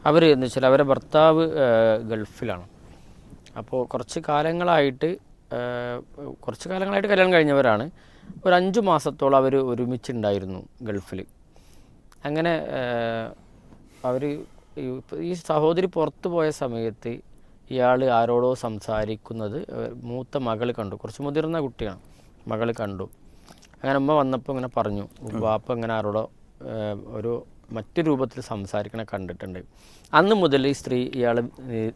അവർ എന്ന് വെച്ചാൽ അവരെ ഭർത്താവ് ഗൾഫിലാണ്. അപ്പോൾ കുറച്ച് കാലങ്ങളായിട്ട് കല്യാണം കഴിഞ്ഞവരാണ്. ഒരു 5 മാസത്തോളം അവർ ഒരുമിച്ചുണ്ടായിരുന്നു ഗൾഫിൽ. അങ്ങനെ അവർ ഈ സഹോദരി പുറത്തു പോയ സമയത്ത് ഇയാൾ ആരോടോ സംസാരിക്കുന്നത് മൂത്ത മകൾ കണ്ടു. കുറച്ച് മുതിർന്ന കുട്ടിയാണ്. മകൾ കണ്ടു. അങ്ങനെ അമ്മ വന്നപ്പോൾ ഇങ്ങനെ പറഞ്ഞു, വാപ്പ ഇങ്ങനെ ആരോടോ മറ്റു രൂപത്തിൽ സംസാരിക്കണ കണ്ടിട്ടുണ്ട്. അന്ന് മുതൽ ഈ സ്ത്രീ ഇയാൾ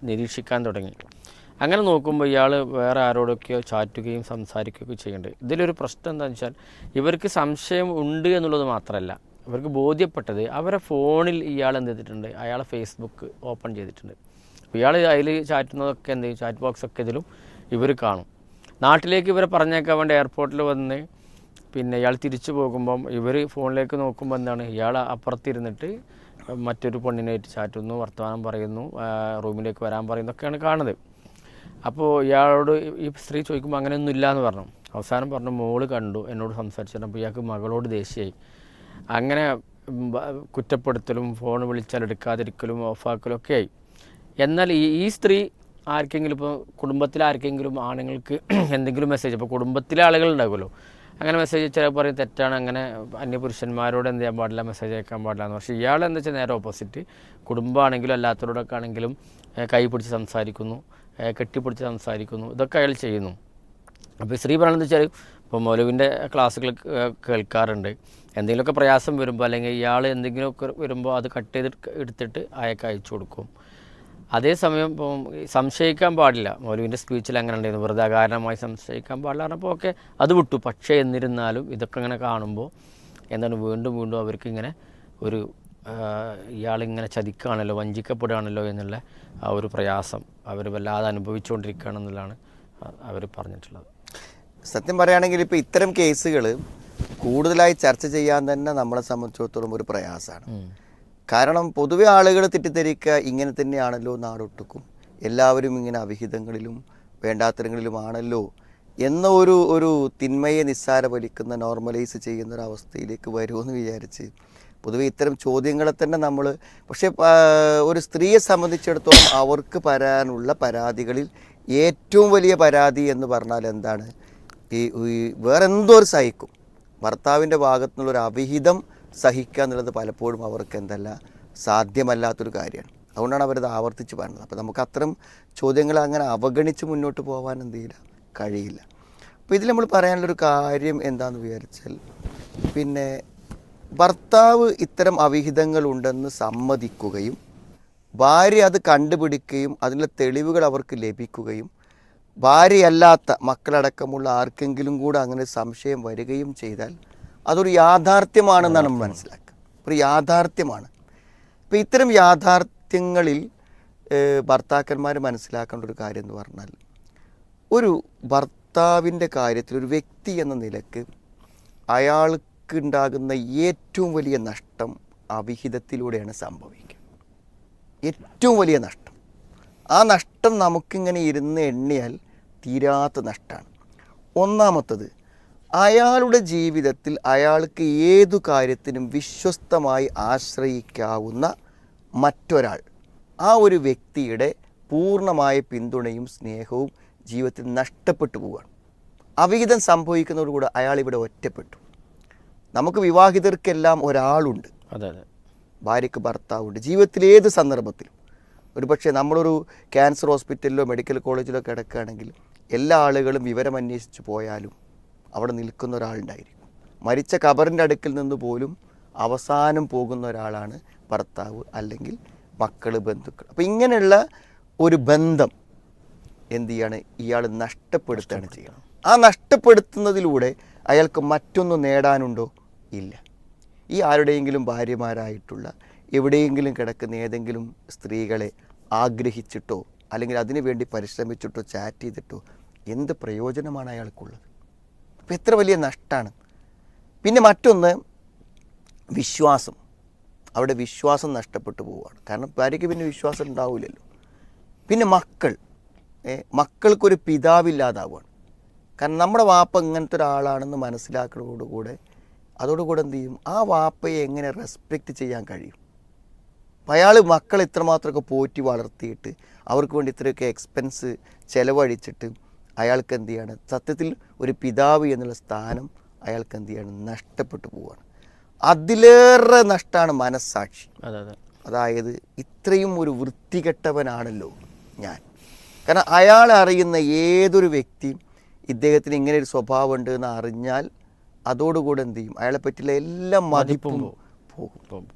നിരീക്ഷിക്കാൻ തുടങ്ങി. അങ്ങനെ നോക്കുമ്പോൾ ഇയാൾ വേറെ ആരോടൊക്കെയോ ചാറ്റുകയും സംസാരിക്കുകയൊക്കെ ചെയ്യുന്നുണ്ട്. ഇതിലൊരു പ്രശ്നം എന്താണെന്ന് വെച്ചാൽ ഇവർക്ക് സംശയം ഉണ്ട് എന്നുള്ളത് മാത്രമല്ല, ഇവർക്ക് ബോധ്യപ്പെട്ടത് അവരെ ഫോണിൽ ഇയാൾ എന്ത് ചെയ്തിട്ടുണ്ട്, അയാളെ ഫേസ്ബുക്ക് ഓപ്പൺ ചെയ്തിട്ടുണ്ട്. അപ്പോൾ ഇയാൾ അതിൽ ചാറ്റുന്നതൊക്കെ എന്ത് ചെയ്യും, ചാറ്റ് ബോക്സൊക്കെ ഇതിലും ഇവർ കാണും. നാട്ടിലേക്ക് ഇവരെ പറഞ്ഞേക്കാൻ വേണ്ടി എയർപോർട്ടിൽ വന്ന് പിന്നെ ഇയാൾ തിരിച്ചു പോകുമ്പം ഇവർ ഫോണിലേക്ക് നോക്കുമ്പോൾ എന്താണ്, ഇയാൾ അപ്പുറത്തിരുന്നിട്ട് മറ്റൊരു പെണ്ണിനായിട്ട് ചാറ്റുന്നു, വർത്തമാനം പറയുന്നു, റൂമിലേക്ക് വരാൻ പറയുന്നതൊക്കെയാണ് കാണുന്നത്. അപ്പോൾ ഇയാളോട് ഈ സ്ത്രീ ചോദിക്കുമ്പോൾ അങ്ങനെയൊന്നും ഇല്ല എന്ന് പറഞ്ഞു. അവസാനം പറഞ്ഞു മോള് കണ്ടു എന്നോട് സംസാരിച്ചിട്ട്. അപ്പോൾ ഇയാൾക്ക് മകളോട് ദേഷ്യമായി. അങ്ങനെ കുറ്റപ്പെടുത്തലും ഫോൺ വിളിച്ചാൽ എടുക്കാതിരിക്കലും ഓഫാക്കലും ഒക്കെ ആയി. എന്നാൽ ഈ സ്ത്രീ ആർക്കെങ്കിലും ഇപ്പോൾ കുടുംബത്തിലെ ആർക്കെങ്കിലും ആണുങ്ങൾക്ക് എന്തെങ്കിലും മെസ്സേജ്, ഇപ്പോൾ കുടുംബത്തിലെ ആളുകളുണ്ടാകുമല്ലോ, അങ്ങനെ മെസ്സേജ് ചില പറയും തെറ്റാണ്, അങ്ങനെ അന്യപുരുഷന്മാരോട് എന്ത് ചെയ്യാൻ പാടില്ല, മെസ്സേജ് അയക്കാൻ പാടില്ല എന്ന്. പക്ഷേ ഇയാൾ എന്താ വെച്ചാൽ നേരെ ഓപ്പോസിറ്റ്, കുടുംബമാണെങ്കിലും അല്ലാത്തവരോടൊക്കെ ആണെങ്കിലും കൈ പിടിച്ച് സംസാരിക്കുന്നു, കെട്ടിപ്പിടിച്ച് സംസാരിക്കുന്നു, ഇതൊക്കെ അയാൾ ചെയ്യുന്നു. അപ്പോൾ സ്ത്രീ പറയണമെന്ന് വെച്ചാൽ ഇപ്പോൾ മൗലവിൻ്റെ ക്ലാസ്സുകൾ കേൾക്കാറുണ്ട്. എന്തെങ്കിലുമൊക്കെ പ്രയാസം വരുമ്പോൾ അല്ലെങ്കിൽ ഇയാൾ എന്തെങ്കിലുമൊക്കെ വരുമ്പോൾ അത് കട്ട് എടുത്തിട്ട് അയാൾക്ക് അയച്ചു കൊടുക്കും. അതേസമയം ഇപ്പം സംശയിക്കാൻ പാടില്ല, മൗലവിൻ്റെ സ്പീച്ചിൽ അങ്ങനെ ഉണ്ടായിരുന്നു, വെറുതെ അകാരണമായി സംശയിക്കാൻ പാടില്ല പറഞ്ഞപ്പോൾ ഓക്കെ അത് വിട്ടു. പക്ഷേ എന്നിരുന്നാലും ഇതൊക്കെ ഇങ്ങനെ കാണുമ്പോൾ എന്താണ് വീണ്ടും വീണ്ടും അവർക്ക് ഇങ്ങനെ ഒരു ഇയാളിങ്ങനെ ചതിക്കുകയാണല്ലോ, വഞ്ചിക്കപ്പെടുകയാണല്ലോ എന്നുള്ള ആ ഒരു പ്രയാസം അവർ വല്ലാതെ അനുഭവിച്ചുകൊണ്ടിരിക്കുകയാണെന്നുള്ളതാണ് അവർ പറഞ്ഞിട്ടുള്ളത്. സത്യം പറയുകയാണെങ്കിൽ ഇപ്പോൾ ഇത്തരം കേസുകൾ കൂടുതലായി ചർച്ച ചെയ്യാൻ തന്നെ നമ്മളെ സംബന്ധിച്ചിടത്തോളം ഒരു പ്രയാസമാണ്. കാരണം പൊതുവെ ആളുകൾ തെറ്റിദ്ധരിക്കുക ഇങ്ങനെ തന്നെയാണല്ലോ നാടൊട്ടുക്കും, എല്ലാവരും ഇങ്ങനെ അവിഹിതങ്ങളിലും വേണ്ടാത്തരങ്ങളിലുമാണല്ലോ എന്ന ഒരു തിന്മയെ നിസ്സാരവലിക്കുന്ന നോർമലൈസ് ചെയ്യുന്ന ഒരു അവസ്ഥയിലേക്ക് വരുമെന്ന് വിചാരിച്ച് പൊതുവെ ഇത്തരം ചോദ്യങ്ങളെ തന്നെ നമ്മൾ, പക്ഷേ ഒരു സ്ത്രീയെ സംബന്ധിച്ചിടത്തോളം അവർക്ക് പറയാനുള്ള പരാതികളിൽ ഏറ്റവും വലിയ പരാതി എന്ന് പറഞ്ഞാൽ എന്താണ്, ഈ വേറെന്തോ ഒരു സഹിക്കും, ഭർത്താവിൻ്റെ ഭാഗത്തു നിന്നുള്ളൊരു അവിഹിതം സഹിക്കുക എന്നുള്ളത് പലപ്പോഴും അവർക്ക് എന്തല്ല സാധ്യമല്ലാത്തൊരു കാര്യമാണ്. അതുകൊണ്ടാണ് അവരത് ആവർത്തിച്ച് പറയുന്നത്. അപ്പോൾ നമുക്ക് അത്തരം ചോദ്യങ്ങൾ അങ്ങനെ അവഗണിച്ച് മുന്നോട്ട് പോകാൻ എന്ത് ചെയ്യില്ല, കഴിയില്ല. അപ്പോൾ ഇതിൽ നമ്മൾ പറയാനുള്ളൊരു കാര്യം എന്താണെന്ന് വിചാരിച്ചാൽ, പിന്നെ ഭർത്താവ് ഇത്തരം അവിഹിതങ്ങളുണ്ടെന്ന് സമ്മതിക്കുകയും ഭാര്യ അത് കണ്ടുപിടിക്കുകയും അതിനുള്ള തെളിവുകൾ അവർക്ക് ലഭിക്കുകയും ഭാര്യയല്ലാത്ത മക്കളടക്കമുള്ള ആർക്കെങ്കിലും കൂടെ അങ്ങനെ സംശയം വരികയും ചെയ്താൽ അതൊരു യാഥാർത്ഥ്യമാണെന്നാണ് നമ്മൾ മനസ്സിലാക്കുക. ഒരു യാഥാർത്ഥ്യമാണ്. അപ്പോൾ ഇത്തരം യാഥാർത്ഥ്യങ്ങളിൽ ഭർത്താക്കന്മാർ മനസ്സിലാക്കേണ്ട ഒരു കാര്യം എന്ന് പറഞ്ഞാൽ, ഒരു ഭർത്താവിൻ്റെ കാര്യത്തിൽ ഒരു വ്യക്തി എന്ന നിലക്ക് അയാൾക്ക് ഉണ്ടാകുന്ന ഏറ്റവും വലിയ നഷ്ടം അവിഹിതത്തിലൂടെയാണ് സംഭവിക്കുക. ഏറ്റവും വലിയ നഷ്ടം. ആ നഷ്ടം നമുക്കിങ്ങനെ ഇരുന്ന് എണ്ണിയാൽ തീരാത്ത നഷ്ടമാണ്. ഒന്നാമത്തത്, അയാളുടെ ജീവിതത്തിൽ അയാൾക്ക് ഏതു കാര്യത്തിനും വിശ്വസ്തമായി ആശ്രയിക്കാവുന്ന മറ്റൊരാൾ, ആ ഒരു വ്യക്തിയുടെ പൂർണ്ണമായ പിന്തുണയും സ്നേഹവും ജീവിതത്തിൽ നഷ്ടപ്പെട്ടു പോവുകയാണ്. അവിഹിതം സംഭവിക്കുന്നതോടുകൂടെ അയാൾ ഇവിടെ ഒറ്റപ്പെട്ടു. നമുക്ക് വിവാഹിതർക്കെല്ലാം ഒരാളുണ്ട്, ഭാര്യയ്ക്ക് ഭർത്താവുണ്ട്. ജീവിതത്തിൽ ഏത് സന്ദർഭത്തിലും ഒരുപക്ഷെ നമ്മളൊരു ക്യാൻസർ ഹോസ്പിറ്റലിലോ മെഡിക്കൽ കോളേജിലോ കിടക്കുകയാണെങ്കിൽ എല്ലാ ആളുകളും വിവരം അന്വേഷിച്ച് പോയാലും അവിടെ നിൽക്കുന്ന ഒരാളുണ്ടായിരിക്കും. മരിച്ച ഖബറിൻ്റെ അടുക്കിൽ നിന്ന് പോലും അവസാനം പോകുന്ന ഒരാളാണ് ഭർത്താവ്, അല്ലെങ്കിൽ മക്കൾ, ബന്ധുക്കൾ. അപ്പോൾ ഇങ്ങനെയുള്ള ഒരു ബന്ധം എന്ത് ചെയ്യാണ്, ഇയാൾ നഷ്ടപ്പെടുത്തുകയാണ് ചെയ്യുന്നത്. ആ നഷ്ടപ്പെടുത്തുന്നതിലൂടെ അയാൾക്ക് മറ്റൊന്നും നേടാനുണ്ടോ? ഇല്ല. ഈ ആരുടെയെങ്കിലും ഭാര്യമാരായിട്ടുള്ള എവിടെയെങ്കിലും കിടക്കുന്ന ഏതെങ്കിലും സ്ത്രീകളെ ആഗ്രഹിച്ചിട്ടോ അല്ലെങ്കിൽ അതിനു വേണ്ടി പരിശ്രമിച്ചിട്ടോ ചാറ്റ് ചെയ്തിട്ടോ എന്ത് പ്രയോജനമാണ് അയാൾക്കുള്ളത്? അപ്പോൾ എത്ര വലിയ നഷ്ടമാണ്. പിന്നെ മറ്റൊന്ന്, വിശ്വാസം. അവിടെ വിശ്വാസം നഷ്ടപ്പെട്ടു പോവുകയാണ്. കാരണം ഭാര്യയ്ക്ക് പിന്നെ വിശ്വാസം ഉണ്ടാവില്ലല്ലോ. പിന്നെ മക്കൾക്കൊരു പിതാവില്ലാതാവുകയാണ്. കാരണം നമ്മുടെ വാപ്പ ഇങ്ങനത്തെ ഒരാളാണെന്ന് മനസ്സിലാക്കുന്നതോടുകൂടെ അതോടുകൂടെ എന്ത് ചെയ്യും, ആ വാപ്പയെ എങ്ങനെ റെസ്പെക്റ്റ് ചെയ്യാൻ കഴിയും? അപ്പം അയാൾ മക്കളെ ഇത്രമാത്രമൊക്കെ പോറ്റി വളർത്തിയിട്ട് അവർക്ക് വേണ്ടി ഇത്രയൊക്കെ എക്സ്പെൻസ് ചിലവഴിച്ചിട്ട് അയാൾക്ക് എന്ത് ചെയ്യാണ്, സത്യത്തിൽ ഒരു പിതാവ് എന്നുള്ള സ്ഥാനം അയാൾക്ക് എന്ത് ചെയ്യാണ്, നഷ്ടപ്പെട്ടു പോവുകയാണ്. അതിലേറെ നഷ്ടമാണ് മനസ്സാക്ഷി. അതായത് ഇത്രയും ഒരു വൃത്തികെട്ടവനാണല്ലോ ഞാൻ. കാരണം അയാൾ അറിയുന്ന ഏതൊരു വ്യക്തിയും ഇദ്ദേഹത്തിന് ഇങ്ങനെ ഒരു സ്വഭാവം ഉണ്ട് എന്ന് അറിഞ്ഞാൽ അതോടുകൂടെ എന്ത് ചെയ്യും, അയാളെ പറ്റിയുള്ള എല്ലാ മതിപ്പും പോകും.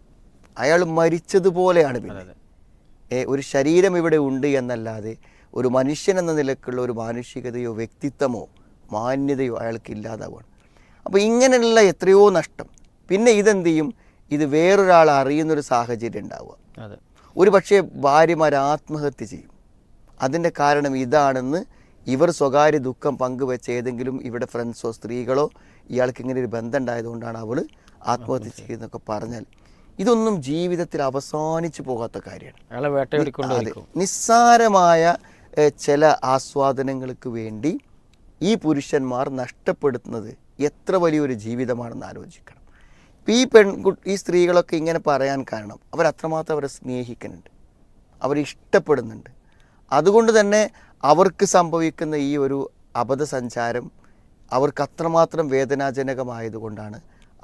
അയാൾ മരിച്ചതുപോലെയാണ്. പിന്നെ ഒരു ശരീരം ഇവിടെ ഉണ്ട് എന്നല്ലാതെ ഒരു മനുഷ്യൻ എന്ന നിലക്കുള്ള ഒരു മാനുഷികതയോ വ്യക്തിത്വമോ മാന്യതയോ അയാൾക്ക് ഇല്ലാതാവുകയാണ്. അപ്പോൾ ഇങ്ങനെയുള്ള എത്രയോ നഷ്ടം. പിന്നെ ഇതെന്ത് ചെയ്യും, ഇത് വേറൊരാൾ അറിയുന്നൊരു സാഹചര്യം ഉണ്ടാവുക. ഒരു പക്ഷേ ഭാര്യമാർ ആത്മഹത്യ ചെയ്യും. അതിൻ്റെ കാരണം ഇതാണെന്ന് ഇവർ സ്വകാര്യ ദുഃഖം പങ്കുവെച്ച ഏതെങ്കിലും ഇവിടെ ഫ്രണ്ട്സോ സ്ത്രീകളോ ഇയാൾക്ക് ഇങ്ങനെ ഒരു ബന്ധം ഉണ്ടായതുകൊണ്ടാണ് അവൾ ആത്മഹത്യ ചെയ്യുന്നതൊക്കെ പറഞ്ഞാൽ ഇതൊന്നും ജീവിതത്തിൽ അവസാനിച്ചു പോകാത്ത കാര്യമാണ്. നിസ്സാരമായ ചില ആസ്വാദനങ്ങൾക്ക് വേണ്ടി ഈ പുരുഷന്മാർ നഷ്ടപ്പെടുത്തുന്നത് എത്ര വലിയൊരു ജീവിതമാണെന്ന് ആലോചിക്കണം. ഈ സ്ത്രീകളൊക്കെ ഇങ്ങനെ പറയാൻ കാരണം അവരത്രമാത്രം അവരെ സ്നേഹിക്കുന്നുണ്ട്, അവരിഷ്ടപ്പെടുന്നുണ്ട്. അതുകൊണ്ട് തന്നെ അവർക്ക് സംഭവിക്കുന്ന ഈ ഒരു അബദ്ധസഞ്ചാരം അവർക്ക് അത്രമാത്രം വേദനാജനകമായതുകൊണ്ടാണ്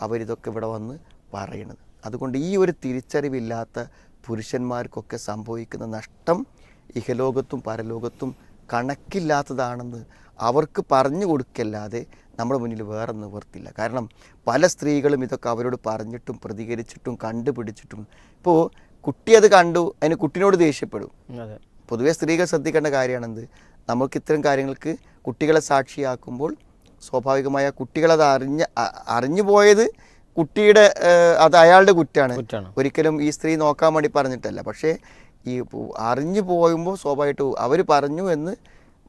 അവരിതൊക്കെ ഇവിടെ വന്ന് പറയുന്നത്. അതുകൊണ്ട് ഈ ഒരു തിരിച്ചറിവില്ലാത്ത പുരുഷന്മാർക്കൊക്കെ സംഭവിക്കുന്ന നഷ്ടം ഇഹലോകത്തും പരലോകത്തും കണക്കില്ലാത്തതാണെന്ന് അവർക്ക് പറഞ്ഞു കൊടുക്കല്ലാതെ നമ്മുടെ മുന്നിൽ വേറെ നിവർത്തില്ല. കാരണം പല സ്ത്രീകളും ഇതൊക്കെ അവരോട് പറഞ്ഞിട്ടും പ്രതികരിച്ചിട്ടും കണ്ടുപിടിച്ചിട്ടും. ഇപ്പോൾ കുട്ടി അത് കണ്ടു, അതിന് കുട്ടിനോട് ദേഷ്യപ്പെടും. പൊതുവേ സ്ത്രീകൾ ശ്രദ്ധിക്കേണ്ട കാര്യമാണെന്ത്, നമുക്ക് ഇത്തരം കാര്യങ്ങൾക്ക് കുട്ടികളെ സാക്ഷിയാക്കുമ്പോൾ സ്വാഭാവികമായ കുട്ടികളത് അറിഞ്ഞു പോയത് കുട്ടിയുടെ അത് അയാളുടെ കുറ്റാണ്, ഒരിക്കലും ഈ സ്ത്രീ നോക്കാൻ വേണ്ടി പറഞ്ഞിട്ടല്ല. പക്ഷേ ഈ അറിഞ്ഞു പോയുമ്പോൾ സ്വാഭാവികമായിട്ടും അവർ പറഞ്ഞു എന്ന്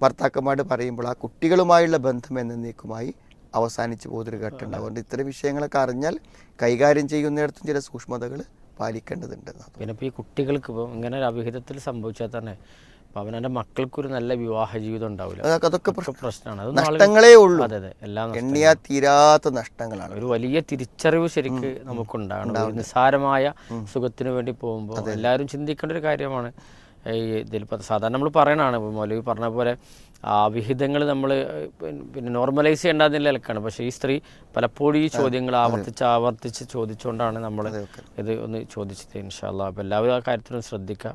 ഭർത്താക്കന്മാർ പറയുമ്പോൾ ആ കുട്ടികളുമായുള്ള ബന്ധം എന്നേക്കുമായി അവസാനിച്ച് പോകുന്നൊരു ഘട്ടമുണ്ട്. അതുകൊണ്ട് ഇത്തരം വിഷയങ്ങളൊക്കെ അറിഞ്ഞാൽ കൈകാര്യം ചെയ്യുന്നിടത്തും ചില സൂക്ഷ്മതകൾ പാലിക്കേണ്ടതുണ്ട്. പിന്നെ ഇപ്പോൾ ഈ കുട്ടികൾക്ക് ഇപ്പോൾ ഇങ്ങനെ ഒരു അവിഹിതത്തിൽ സംഭവിച്ചാൽ തന്നെ അപ്പോൾ അവനെ മക്കൾക്കൊരു നല്ല വിവാഹ ജീവിതം ഉണ്ടാവില്ല. അതൊക്കെ പ്രശ്നമാണ്. അത് നഷ്ടങ്ങളേ ഉള്ളൂ. അതെ, എല്ലാം എണ്ണിയാ തീരാത്ത നഷ്ടങ്ങളാണ്. ഒരു വലിയ തിരിച്ചറിവ് ശരിക്ക് നമുക്കുണ്ടാകണം. ഒരു നിസ്സാരമായ സുഖത്തിന് വേണ്ടി പോകുമ്പോൾ എല്ലാവരും ചിന്തിക്കേണ്ട ഒരു കാര്യമാണ്. ഇതിൽ സാധാരണ നമ്മൾ പറയണതാണ്, മൗലവി പറഞ്ഞ പോലെ വിഹിതങ്ങൾ നമ്മൾ പിന്നെ നോർമലൈസ് ചെയ്യേണ്ടതിൻ്റെ നിലക്കാണ്. പക്ഷേ ഈ സ്ത്രീ പലപ്പോഴും ഈ ചോദ്യങ്ങൾ ആവർത്തിച്ച് ചോദിച്ചുകൊണ്ടാണ് നമ്മൾ ഇത് ഒന്ന് ചോദിച്ചത്. ഇൻഷാ അല്ലാഹ്. അപ്പോൾ എല്ലാവരും ആ കാര്യത്തിലും ശ്രദ്ധിക്കുക.